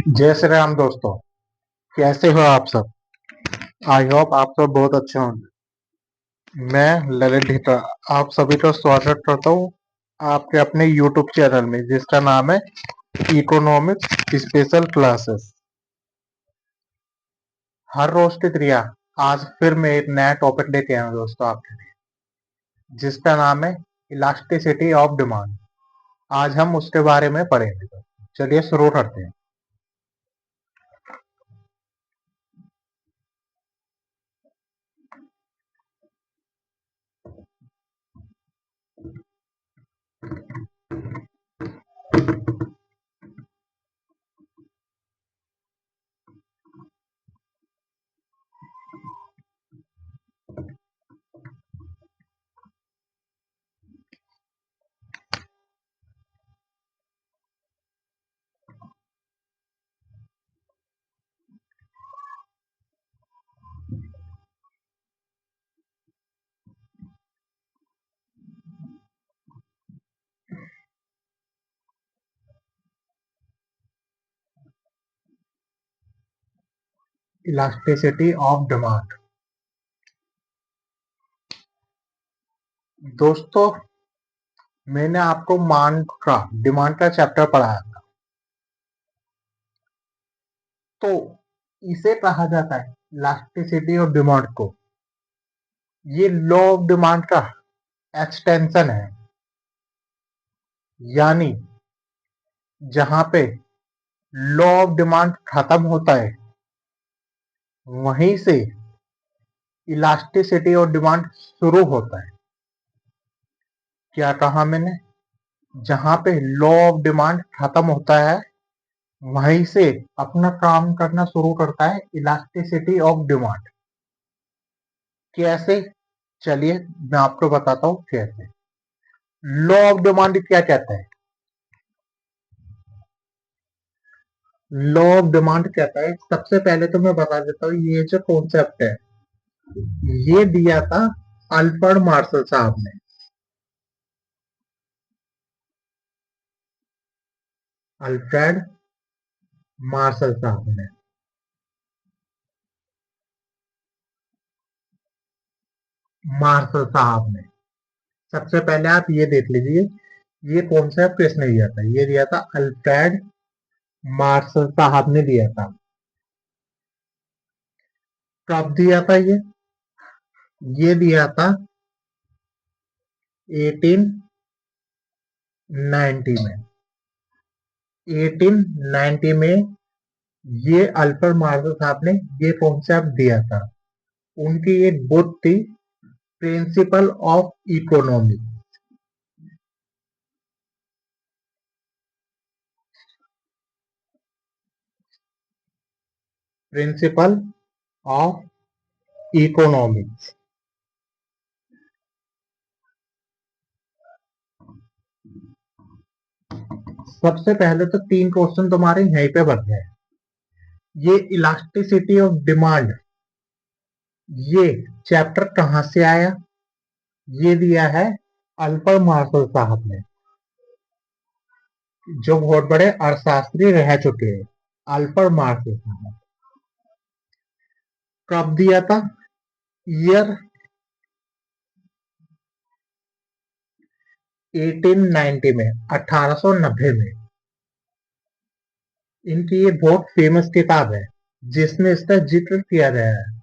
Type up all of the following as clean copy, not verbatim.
जय श्री राम दोस्तों। कैसे हो आप सब? आई होप आप सब बहुत अच्छे होंगे। मैं ललित ढीटा आप सभी का स्वागत करता हूँ आपके अपने यूट्यूब चैनल में, जिसका नाम है इकोनॉमिक्स स्पेशल क्लासेस। हर रोज की तरह आज फिर मैं एक नया टॉपिक लेके आया हूँ दोस्तों आपके लिए, जिसका नाम है इलास्टिसिटी ऑफ डिमांड। आज हम उसके बारे में पढ़ेंगे। चलिए शुरू करते हैं। इलास्टिसिटी ऑफ डिमांड दोस्तों, मैंने आपको डिमांड का चैप्टर पढ़ाया था। तो इसे कहा जाता है इलास्टिसिटी ऑफ डिमांड को। ये लॉ ऑफ डिमांड का एक्सटेंशन है, यानी जहां पे लॉ ऑफ डिमांड खत्म होता है वहीं से इलास्टिसिटी ऑफ डिमांड शुरू होता है। क्या कहा मैंने? जहां पे लॉ ऑफ डिमांड खत्म होता है वहीं से अपना काम करना शुरू करता है इलास्टिसिटी ऑफ डिमांड। कैसे? चलिए मैं आपको बताता हूँ कैसे। लॉ ऑफ डिमांड क्या कहता है? लॉ ऑफ डिमांड कहता है, सबसे पहले तो मैं बता देता हूँ ये जो कॉन्सेप्ट है ये दिया था अल्फ्रेड मार्शल साहब ने। अल्फ्रेड मार्शल साहब ने मार्शल साहब ने सबसे पहले आप ये देख लीजिए, ये कॉन्सेप्ट किसने दिया था? ये दिया था अल्फ्रेड मार्शल साहब ने दिया था। कब दिया था ये दिया था 1890 में। 1890 में ये अल्फ्रेड मार्शल साहब ने ये कॉन्सेप्ट दिया था। उनकी एक बुक थी, principle of economy. Principle of economics. सबसे पहले तो 3 क्वेश्चन तुम्हारे यहीं पे बन गए। ये इलास्टिसिटी ऑफ डिमांड, ये चैप्टर कहाँ से आया? ये दिया है अल्फ्रेड मार्शल साहब ने, जो बहुत बड़े अर्थशास्त्री रह चुके हैं। अल्फ्रेड मार्शल साहब। कब दिया था? ईयर 1890 में, 1890 में। इनकी ये बहुत फेमस किताब है जिसमें इसका जिक्र किया गया है।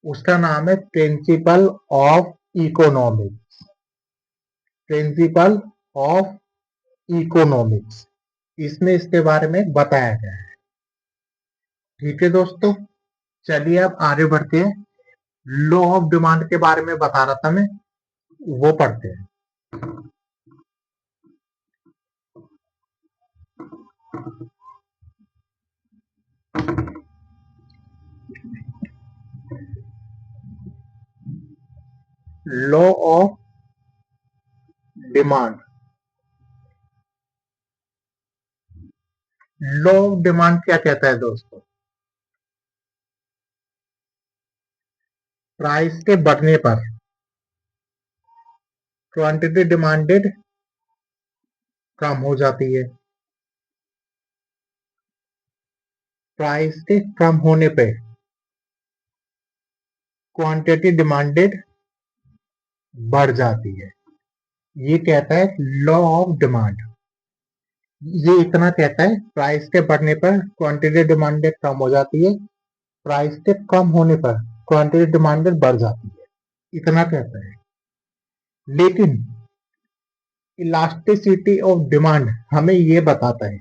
उसका नाम है principle of economics. Principle of economics, इसमें इसके बारे में बताया गया है। ठीक है दोस्तों, चलिए अब आगे बढ़ते हैं। लॉ ऑफ डिमांड के बारे में बता रहा था मैं, वो पढ़ते हैं। Law of demand. Law of demand क्या कहता है दोस्तों? प्राइस के बढ़ने पर क्वांटिटी डिमांडेड कम हो जाती है। प्राइस के कम होने पे क्वांटिटी डिमांडेड बढ़ जाती है। ये कहता है लॉ ऑफ डिमांड। ये इतना कहता है प्राइस के बढ़ने पर क्वांटिटी डिमांडेड कम हो जाती है, प्राइस के कम होने पर क्वांटिटी डिमांडेड बढ़ जाती है, इतना कहता है। लेकिन इलास्टिसिटी ऑफ डिमांड हमें ये बताता है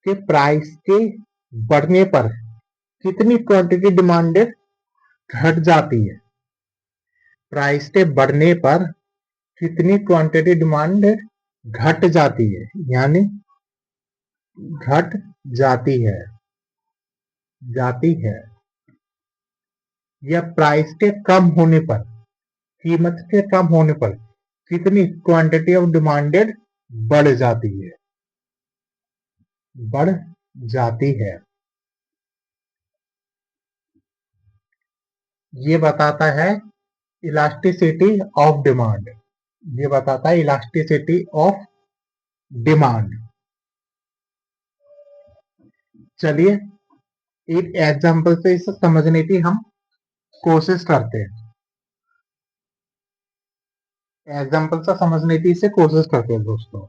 कि प्राइस के बढ़ने पर कितनी क्वांटिटी डिमांडेड घट जाती है। प्राइस के बढ़ने पर कितनी क्वांटिटी डिमांडेड घट जाती है, यानी घट जाती है या प्राइस के कम होने पर, कीमत के कम होने पर कितनी क्वांटिटी ऑफ डिमांडेड बढ़ जाती है, बढ़ जाती है। ये बताता है इलास्टिसिटी ऑफ डिमांड। ये बताता है इलास्टिसिटी ऑफ डिमांड। चलिए एक एग्जांपल से इसे समझने की हम कोशिश करते हैं। एग्जांपल से समझने की इसे कोशिश करते हैं दोस्तों।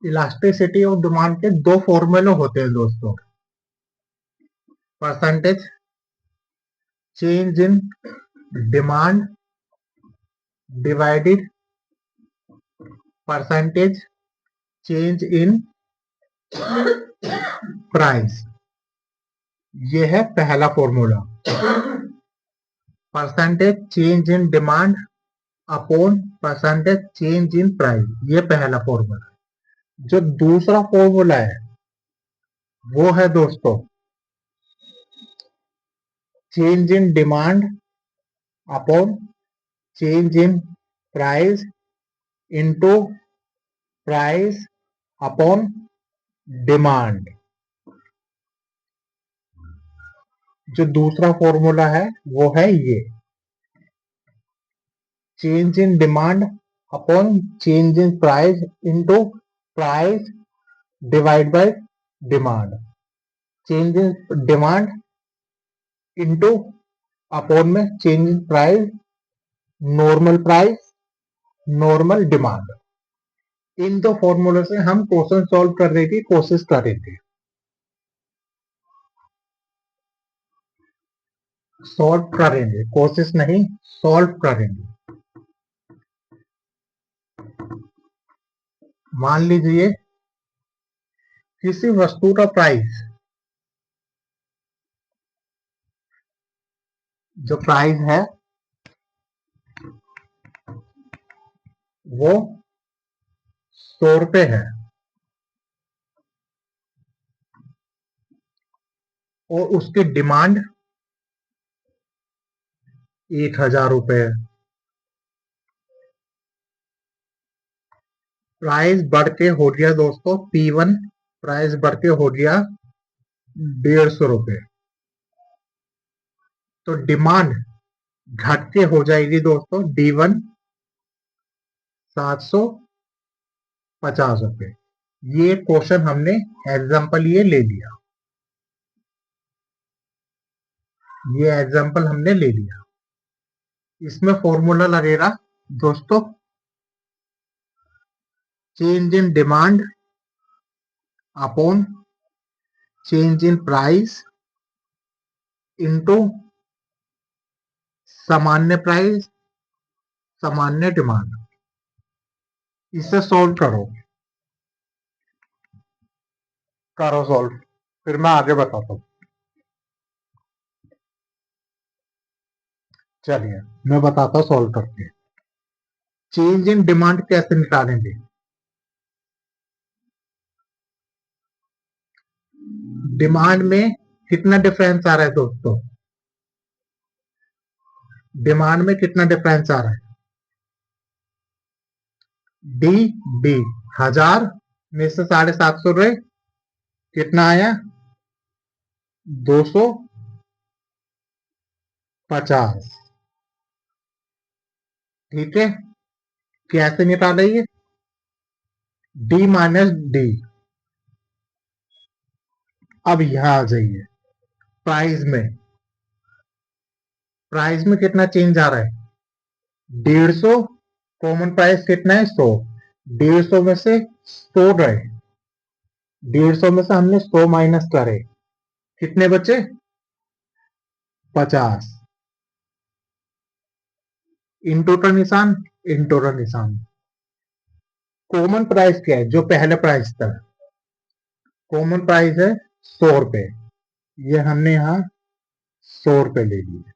इलास्टिसिटी ऑफ डिमांड के दो फॉर्मूले होते हैं दोस्तों। Percentage change in demand divided percentage change in price. ये है पहला formula, percentage change in demand upon percentage change in price. ये पहला फॉर्मूला। जो दूसरा फॉर्मूला है वो है दोस्तों change in demand upon change in price into price upon demand. जो दूसरा फॉर्मूला है वो है ये change in demand upon change in price into price divide by demand. Change in demand into upon में change in price, normal demand. इन दो फॉर्मूले से हम क्वेश्चन सॉल्व करने की कोशिश करेंगे। कोशिश नहीं, सॉल्व करेंगे। मान लीजिए किसी वस्तु का प्राइस, जो प्राइस है वो 100 रुपए है और उसकी डिमांड 1000 रुपए है। प्राइस बढ़ के हो गया दोस्तों P1, प्राइस बढ़ के हो गया 150 रुपए। तो डिमांड घट के हो जाएगी दोस्तों D1 750 रुपए। ये क्वेश्चन हमने एग्जाम्पल ये ले लिया, ये एग्जाम्पल हमने ले लिया। इसमें फॉर्मूला लगेगा दोस्तों change in demand upon change in price into सामान्य प्राइस सामान्य डिमांड। इसे सॉल्व करो सॉल्व, फिर मैं आगे बताता हूँ। चलिए मैं बताता हूँ सॉल्व करके। चेंज इन डिमांड कैसे निकालेंगे? डिमांड में कितना डिफरेंस आ रहा है दोस्तों? डिमांड में कितना डिफरेंस आ रहा है? डी 1000 में से 750 रुपए कितना आया? 200 50। ठीक है, कैसे निकालेंगे? D minus D. अब यहां आ जाइए, प्राइस में, प्राइस में कितना चेंज आ रहा है? 150। कॉमन प्राइस कितना है? 100। 150 में से 100 गए, 150 में से हमने 100 माइनस करे, कितने बचे? 50। इंटू का निशान, इंटू का निशान। कॉमन प्राइस क्या है? जो पहले प्राइस था, कॉमन प्राइस है 100 रुपए। ये हमने यहाँ 100 रुपए ले लिए।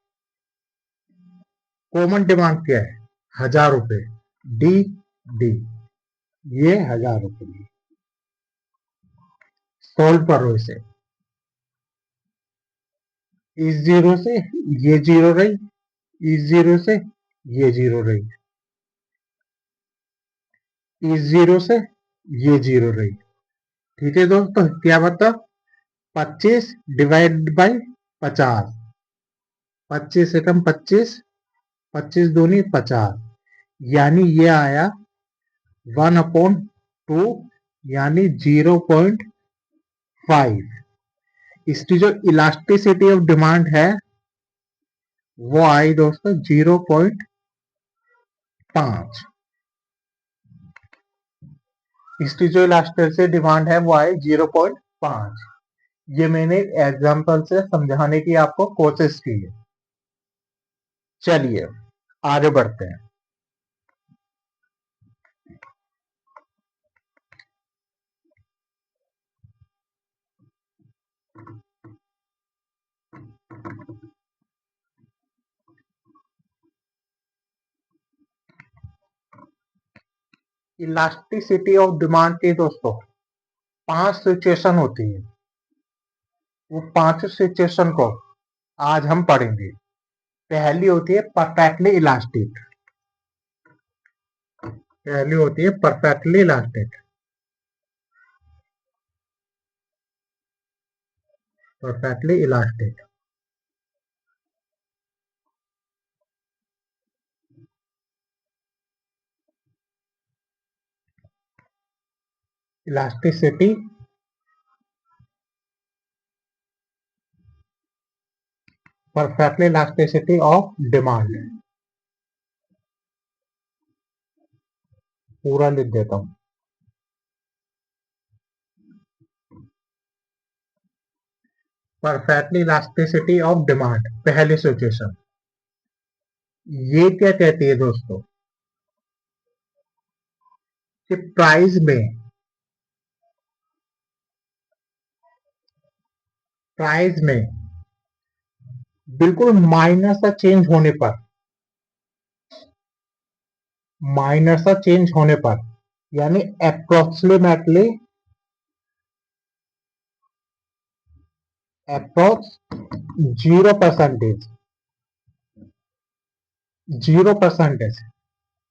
कॉमन डिमांड क्या है? 1000 रुपए। डी डी, ये 1000 रुपए। सॉल्व करो इसे। इस जीरो से ये जीरो रही, इस जीरो से ये जीरो रही, इस जीरो से ये जीरो रही। ठीक है दोस्तों, क्या बता? 25 डिवाइड बाई 50। 25 एकम 25, 25 दूनी 50, यानी ये आया 1/2, यानी 0.5। इसकी जो इलास्टिसिटी ऑफ डिमांड है वो आई दोस्तों 0.5। इसकी जो इलास्टिसिटी डिमांड है वो आई 0.5। ये मैंने एग्जांपल से समझाने की आपको कोशिश की है। चलिए आगे बढ़ते हैं। इलास्टिसिटी ऑफ डिमांड की दोस्तों 5 सिचुएशन होती है। वो 5 सिचुएशन को आज हम पढ़ेंगे। पहली होती है परफेक्टली इलास्टिक। पहली होती है perfectly elastic. Perfectly elastic. Elasticity perfectly elasticity of demand. पूरा लिख देता हूं। परफेक्टली इलास्टिसिटी ऑफ डिमांड, पहली सिचुएशन। ये क्या कहती है दोस्तों? कि प्राइस में बिल्कुल माइनर सा चेंज होने पर, माइनर सा चेंज होने पर, यानी अप्रोक्सीमेटली, अप्रोक्स 0%, 0%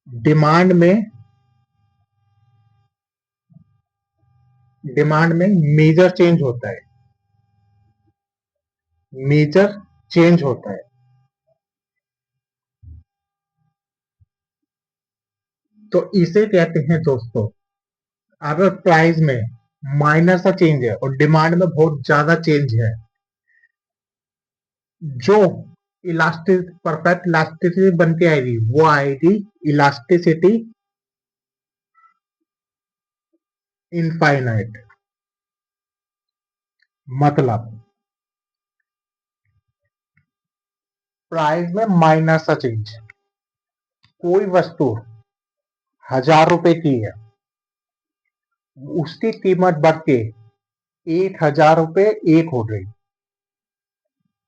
डिमांड में, डिमांड में मेजर चेंज होता है, मेजर चेंज होता है। तो इसे कहते हैं दोस्तों, अगर प्राइस में माइनर सा चेंज है और डिमांड में बहुत ज्यादा चेंज है, जो इलास्टिक परफेक्ट इलास्टिसिटी बन के आएगी वो आएगी इलास्टिसिटी इनफाइनाइट। मतलब प्राइस में माइनर सा चेंज, कोई वस्तु 1000 रुपए की है, उसकी कीमत बढ़ के 1000 रुपए एक हो गई।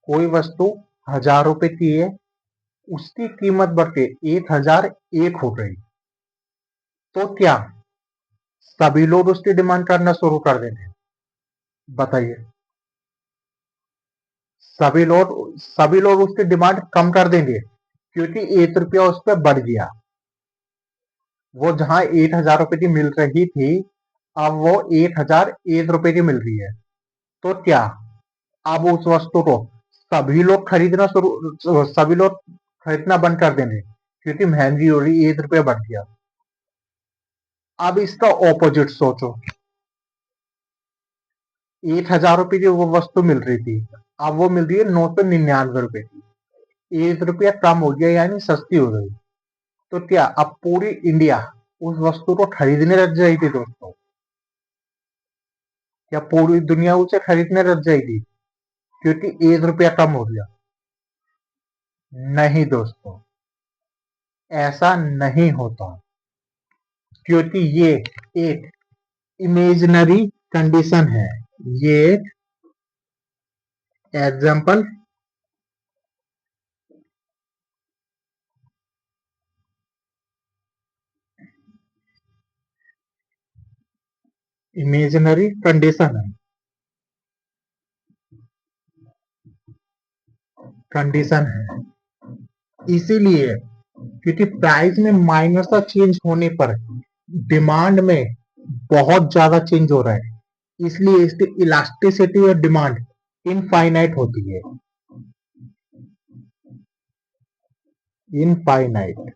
कोई वस्तु 1000 रुपए की है, उसकी कीमत बढ़ के 1001 हो गई, तो क्या सभी लोग उसकी डिमांड करना शुरू कर देंगे? बताइए। सभी लोग उसकी डिमांड कम कर देंगे, क्योंकि 1 रुपया उस पर बढ़ गया। वो जहां 1000 रुपए की मिल रही थी, अब वो 1001 रुपए की मिल रही है। तो क्या अब उस वस्तु को सभी लोग खरीदना बंद कर देंगे क्योंकि महंगी हो रही, 1 रुपया बढ़ गया। अब इसका ऑपोजिट सोचो, 1,000 रुपए की वो वस्तु मिल रही थी, अब वो मिल रही है 999 रुपए की, 1 रुपया कम हो गया यानी सस्ती हो गई। तो क्या अब पूरी इंडिया उस वस्तु को खरीदने लग जाएगी दोस्तों? क्या पूरी दुनिया उसे खरीदने लग जाएगी क्योंकि 1 रुपया कम हो गया? नहीं दोस्तों, ऐसा नहीं होता, क्योंकि ये एक इमेजिनरी कंडीशन है। ये एक एग्जाम्पल इमेजिनरी कंडीशन है। इसीलिए क्योंकि प्राइस में माइनर सा चेंज होने पर डिमांड में बहुत ज्यादा चेंज हो रहा है, इसलिए इसकी इलास्टिसिटी और डिमांड इनफाइनाइट होती है। इनफाइनाइट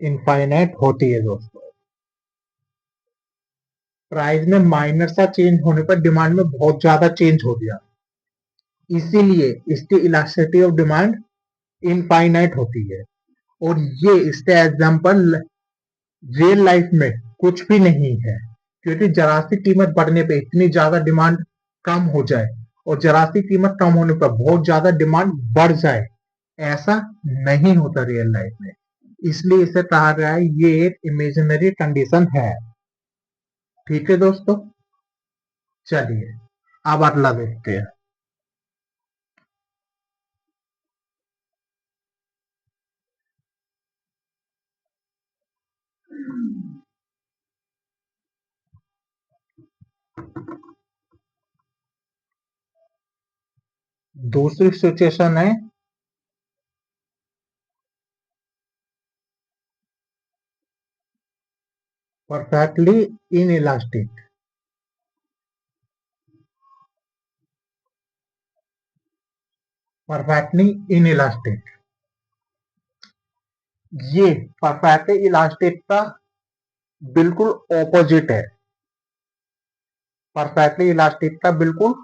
इनफाइनाइट होती है दोस्तों। प्राइस में माइनर सा चेंज होने पर डिमांड में बहुत ज्यादा चेंज हो गया, इसीलिए इसकी इलास्टिसिटी ऑफ डिमांड इनफाइनाइट होती है। और ये इसके एग्जाम्पल रियल लाइफ में कुछ भी नहीं है, क्योंकि जरा सी कीमत बढ़ने पे इतनी ज्यादा डिमांड कम हो जाए और जरा सी कीमत कम होने पर बहुत ज्यादा डिमांड बढ़ जाए, ऐसा नहीं होता रियल लाइफ में। इसलिए इसे कहा गया है ये एक इमेजिनरी कंडीशन है। ठीक है दोस्तों, चलिए अब अगला देखते हैं। दूसरी सिचुएशन है परफेक्टली इनइलास्टिक। परफेक्टली इनइलास्टिक, ये परफेक्टली इलास्टिक का बिल्कुल ऑपोजिट है। परफेक्टली इलास्टिक का बिल्कुल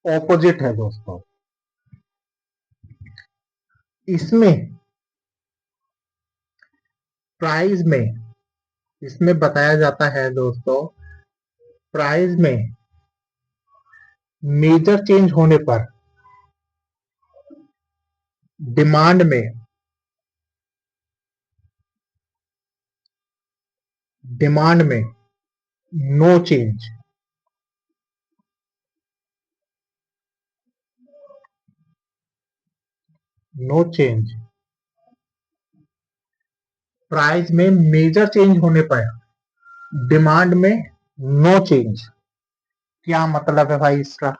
ऑपोजिट है दोस्तों। इसमें प्राइस में इसमें बताया जाता है दोस्तों, प्राइस में मेजर चेंज होने पर डिमांड में डिमांड में no change. No change, price में मेजर चेंज होने पर डिमांड में नो चेंज। क्या मतलब है भाई इसका?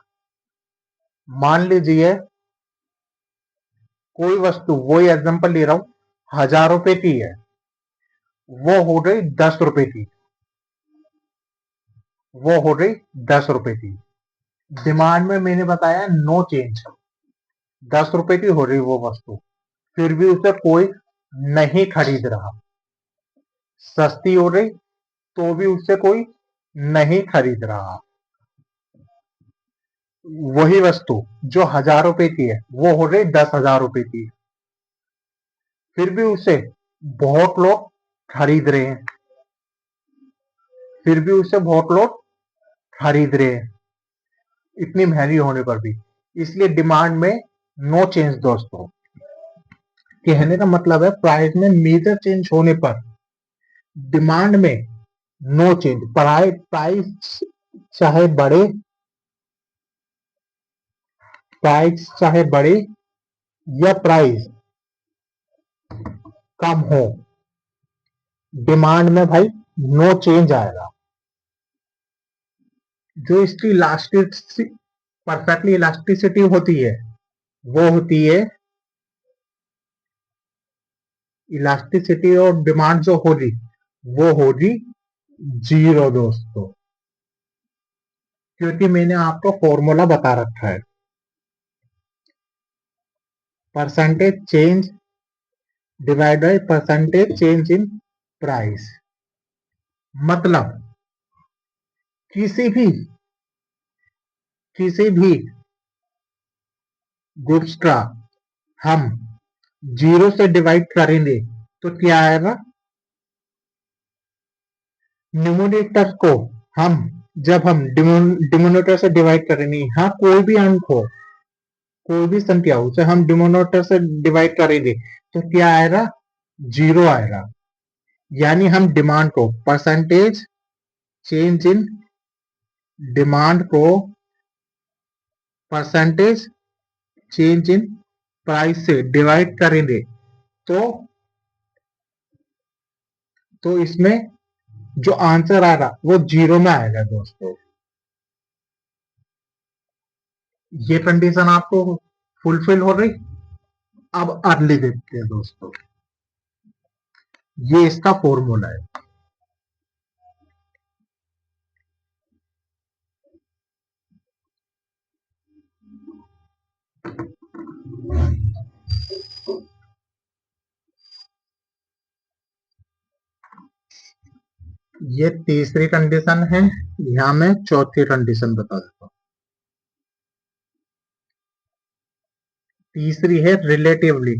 मान लीजिए कोई वस्तु, वही एग्जांपल ले रहा हूं, 1,000 रुपए की है, वो हो गई 10 रुपए की। वो हो गई 10 रुपए की। डिमांड में मैंने बताया नो चेंज, 10 रुपए की हो रही वो वस्तु, फिर भी उसे कोई नहीं खरीद रहा। सस्ती हो रही तो भी उससे कोई नहीं खरीद रहा। वही वस्तु जो 1,000 रुपए की है वो हो रही 10,000 रुपए की, फिर भी उसे बहुत लोग खरीद रहे हैं। फिर भी उसे बहुत लोग खरीद रहे हैं इतनी महंगी होने पर भी। इसलिए डिमांड में नो चेंज दोस्तों। कहने का मतलब है प्राइस में मेजर चेंज होने पर डिमांड में नो चेंज। प्राइस चाहे बढ़े, प्राइस चाहे बढ़े या प्राइस कम हो, डिमांड में भाई नो चेंज आएगा। जो इसकी इलास्टिसिटी, परफेक्टली इलास्टिसिटी होती है, वो होती है इलास्टिसिटी और डिमांड जो होगी वो होगी जीरो दोस्तों, क्योंकि मैंने आपको फॉर्मूला बता रखा है, percentage change divide by percentage change in price. मतलब किसी भी किसी भी गुड्स का हम जीरो से डिवाइड करेंगे तो क्या आएगा, न्यूमरेटर को हम जब हम डिनोमिनेटर से डिवाइड करेंगे, यहाँ कोई भी अंक हो, कोई भी संख्या हो, उसे हम डिनोमिनेटर से डिवाइड करेंगे तो क्या आएगा, जीरो आएगा। यानी हम डिमांड को परसेंटेज चेंज इन डिमांड को परसेंटेज चेंज इन प्राइस से डिवाइड करेंगे तो इसमें जो आंसर आएगा वो जीरो में आएगा दोस्तों। ये कंडीशन आपको फुलफिल हो रही। अब अर्ली देखते हैं दोस्तों, ये इसका फॉर्मूला है। ये तीसरी कंडीशन है, यहां मैं चौथी कंडीशन बता देता हूं। तीसरी है रिलेटिवली,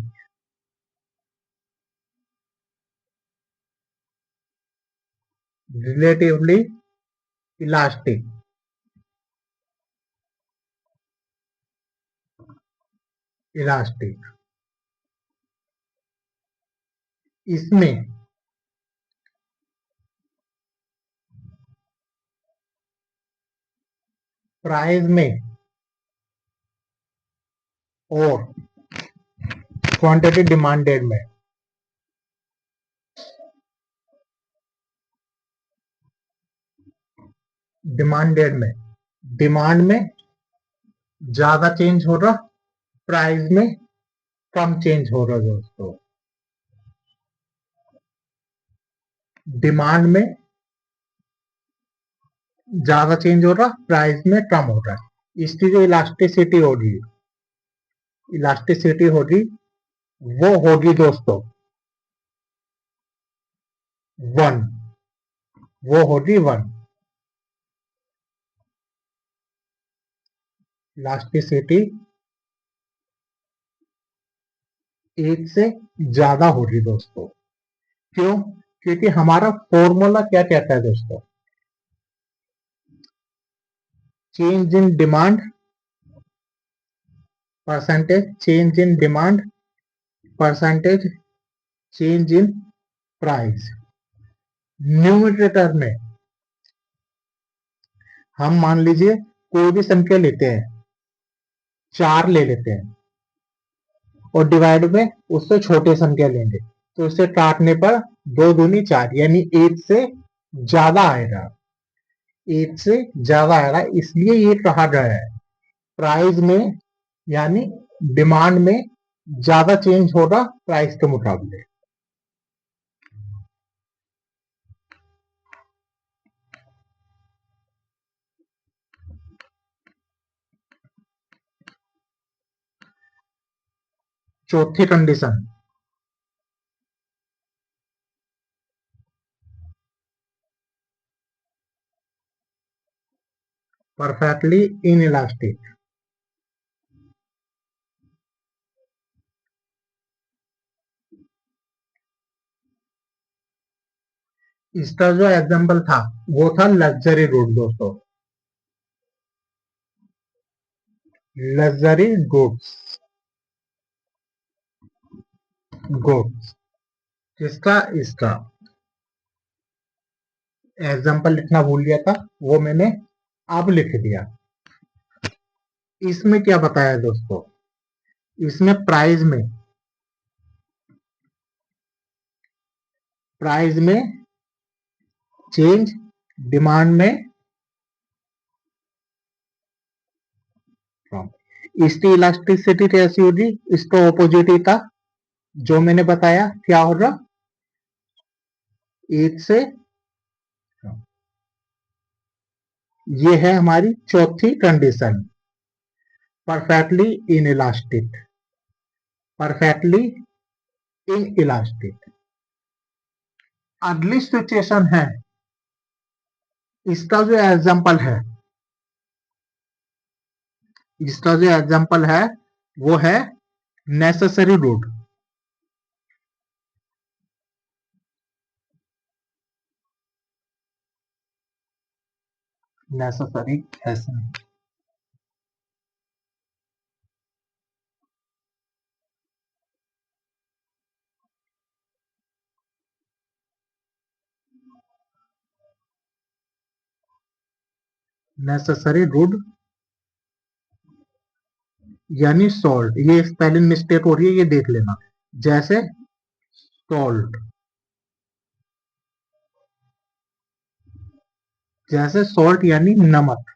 रिलेटिवली इलास्टिक। इलास्टिक इसमें प्राइस में और क्वांटिटी डिमांडेड में डिमांड में ज्यादा चेंज हो रहा, प्राइस में कम चेंज हो रहा दोस्तों। डिमांड में ज्यादा चेंज हो रहा, प्राइस में कम हो रहा है। इसकी जो इलास्टिसिटी होगी वो होगी दोस्तों वन, वो होगी वन। इलास्टिसिटी एक से ज्यादा होगी दोस्तों। क्यों? क्योंकि हमारा फॉर्मूला क्या कहता है दोस्तों, change in demand percentage change in demand percentage change in price. Numerator में हम मान लीजिए कोई भी संख्या लेते हैं, 4 ले लेते हैं और डिवाइड में उससे छोटे संख्या लेंगे तो उससे काटने पर 2 दूनी 4 यानी 8 से ज्यादा आएगा। 8 से ज्यादा आएगा, इसलिए ये कहा गया है प्राइस में यानी डिमांड में ज्यादा चेंज होगा प्राइस के मुकाबले। चौथी कंडीशन, परफेक्टली इनइलास्टिक। इसका जो एग्जाम्पल था वो था लग्जरी गुड दोस्तों, लग्जरी गुड्स गुड्स। किसका? इसका एग्जाम्पल लिखना भूल गया था, वो मैंने अब लिख दिया। इसमें क्या बताया दोस्तों, इसमें प्राइस में चेंज, डिमांड में कम। इसकी इलास्टिसिटी कैसी होगी, इसका ऑपोजिट ही था जो मैंने बताया, क्या होगा, 8 से ये है हमारी चौथी condition, perfectly inelastic. Perfectly inelastic. अगली सिचुएशन है, इसका जो एग्जांपल है, इसका जो एग्जांपल है वो है नेसेसरी रूट। नेसेसरी ऐसे नेसेसरी रूट यानी सॉल्ट। ये स्पेलिंग मिस्टेक हो रही है, ये देख लेना। जैसे सॉल्ट, जैसे सॉल्ट यानी नमक,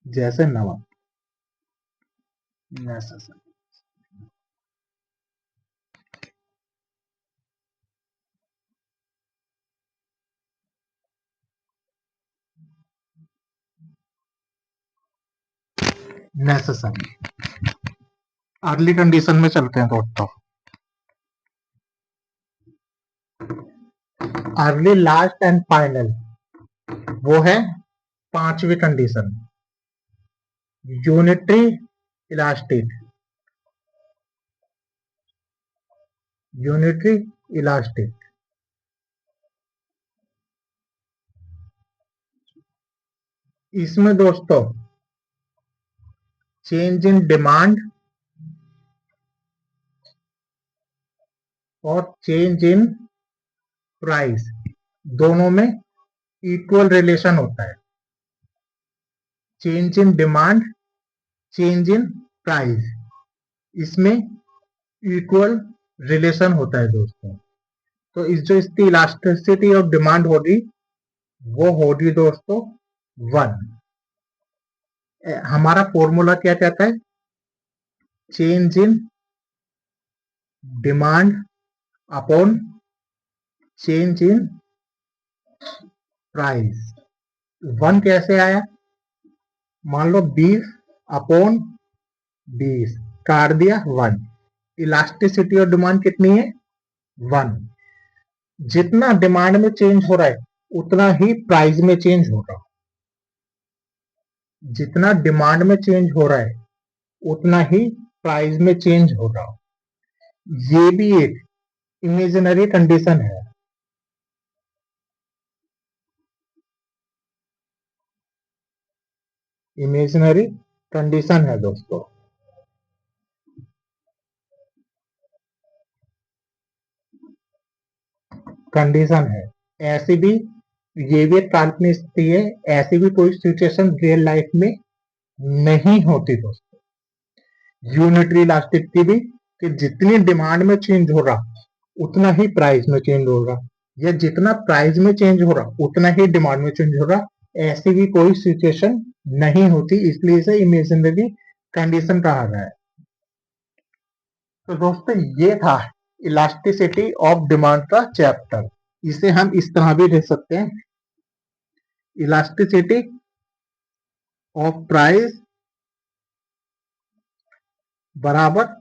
जैसे नमक। Necessary, necessary. अगली कंडीशन में चलते हैं दोस्तों। अगली लास्ट एंड फाइनल वो है पांचवी condition, unitary elastic. Unitary elastic. इसमें दोस्तों चेंज इन डिमांड और चेंज इन प्राइस दोनों में इक्वल रिलेशन होता है। Change in demand, change in price, इसमें इक्वल रिलेशन होता है दोस्तों। तो इस जो इसकी इलास्टिसिटी ऑफ डिमांड होगी वो होगी दोस्तों 1। हमारा फॉर्मूला क्या कहता है, change in demand upon change in price. 1 कैसे आया, मान लो 20 अपॉन 20 काट दिया 1। इलास्टिसिटी और डिमांड कितनी है, 1। जितना डिमांड में चेंज हो रहा है उतना ही प्राइस में चेंज हो रहा है। जितना डिमांड में चेंज हो रहा है उतना ही प्राइस में चेंज हो रहा है। ये भी एक इमेजिनरी कंडीशन है। इमेजिनरी कंडीशन है दोस्तों। कंडीशन है, ऐसी भी, ये भी एक काल्पनिक स्थिति है। ऐसी भी कोई सिचुएशन रियल लाइफ में नहीं होती दोस्तों। यूनिटरी इलास्टिसिटी भी कि जितनी डिमांड में चेंज हो रहा उतना ही प्राइस में चेंज हो रहा, या जितना प्राइस में चेंज हो रहा उतना ही डिमांड में चेंज हो रहा, ऐसी भी कोई सिचुएशन नहीं होती, इसलिए इसे इमेजिनरी कंडीशन कहा गया है। तो दोस्तों ये था इलास्टिसिटी ऑफ डिमांड का चैप्टर। इसे हम इस तरह भी लिख सकते हैं, इलास्टिसिटी ऑफ प्राइस बराबर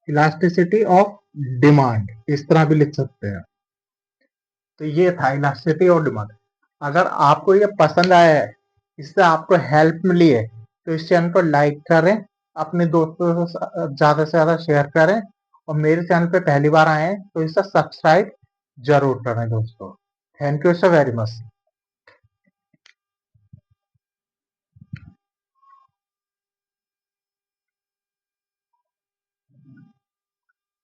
इलास्टिसिटी ऑफ डिमांड, इस तरह भी लिख सकते हैं। तो ये था इलास्टिसिटी और डिमांड। अगर आपको ये पसंद आया है, इससे आपको हेल्प मिली है, तो इस चैनल को लाइक करें, अपने दोस्तों से ज्यादा शेयर करें, और मेरे चैनल पे पहली बार आए हैं तो इसे सब्सक्राइब जरूर करें दोस्तों। Thank you so very much.